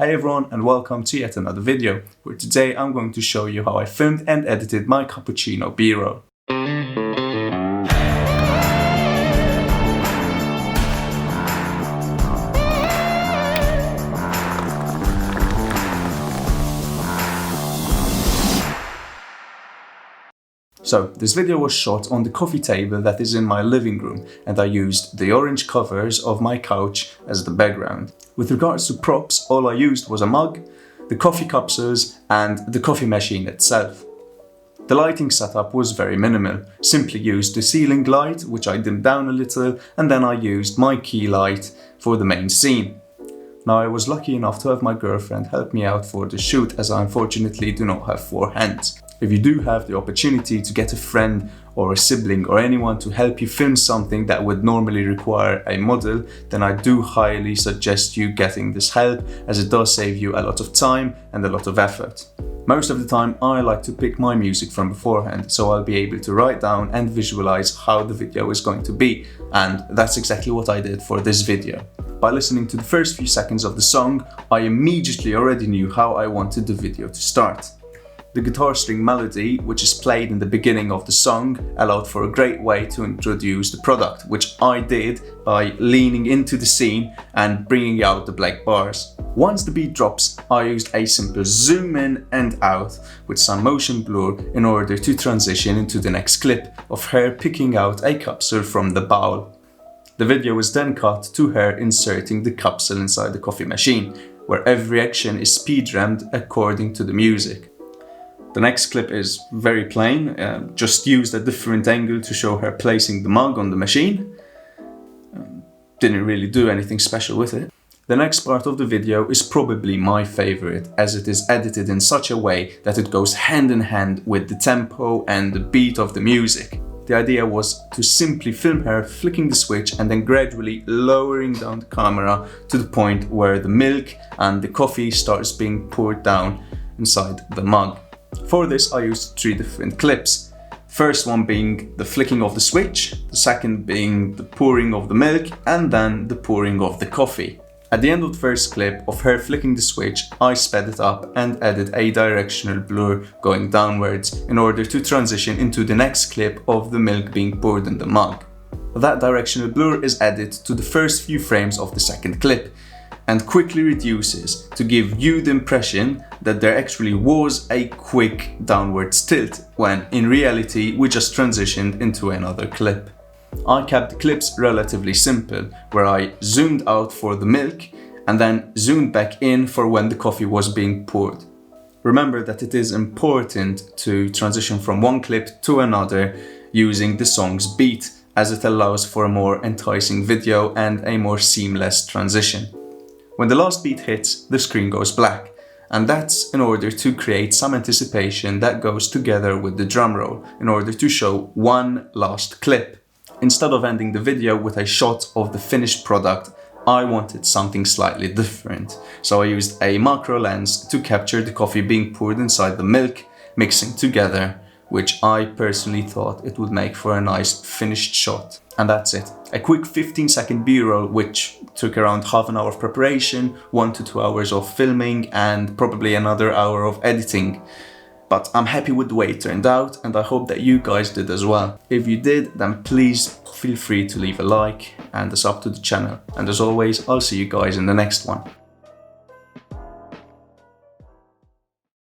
Hi everyone and welcome to yet another video, where today I'm going to show you how I filmed and edited my Cappuccino B-roll. So, this video was shot on the coffee table that is in my living room, and I used the orange covers of my couch as the background. With regards to props, all I used was a mug, the coffee capsules and the coffee machine itself. The lighting setup was very minimal, simply used the ceiling light, which I dimmed down a little, and then I used my key light for the main scene. Now, I was lucky enough to have my girlfriend help me out for the shoot, as I unfortunately do not have 4 hands. If you do have the opportunity to get a friend or a sibling or anyone to help you film something that would normally require a model, then I do highly suggest you getting this help, as it does save you a lot of time and a lot of effort. Most of the time I like to pick my music from beforehand, so I'll be able to write down and visualize how the video is going to be, and that's exactly what I did for this video. By listening to the first few seconds of the song, I immediately already knew how I wanted the video to start. The guitar string melody, which is played in the beginning of the song, allowed for a great way to introduce the product, which I did by leaning into the scene and bringing out the black bars. Once the beat drops, I used a simple zoom in and out with some motion blur in order to transition into the next clip of her picking out a capsule from the bowl. The video was then cut to her inserting the capsule inside the coffee machine, where every action is speed rammed according to the music. The next clip is very plain, just used a different angle to show her placing the mug on the machine. Didn't really do anything special with it. The next part of the video is probably my favorite, as it is edited in such a way that it goes hand in hand with the tempo and the beat of the music. The idea was to simply film her flicking the switch and then gradually lowering down the camera to the point where the milk and the coffee starts being poured down inside the mug. For this I used 3 different clips. First one being the flicking of the switch, the second being the pouring of the milk, and then the pouring of the coffee. At the end of the first clip of her flicking the switch, I sped it up and added a directional blur going downwards in order to transition into the next clip of the milk being poured in the mug. That directional blur is added to the first few frames of the second clip and quickly reduces to give you the impression that there actually was a quick downwards tilt, when in reality we just transitioned into another clip. I kept the clips relatively simple, where I zoomed out for the milk and then zoomed back in for when the coffee was being poured. Remember that it is important to transition from one clip to another using the song's beat, as it allows for a more enticing video and a more seamless transition. When the last beat hits, the screen goes black, and that's in order to create some anticipation that goes together with the drum roll in order to show one last clip. Instead of ending the video with a shot of the finished product, I wanted something slightly different, so I used a macro lens to capture the coffee being poured inside the milk, mixing together, which I personally thought it would make for a nice finished shot. And that's it. A quick 15-second B-roll, which took around half an hour of preparation, 1 to 2 hours of filming, and probably another hour of editing. But I'm happy with the way it turned out, and I hope that you guys did as well. If you did, then please feel free to leave a like and a sub to the channel. And as always, I'll see you guys in the next one.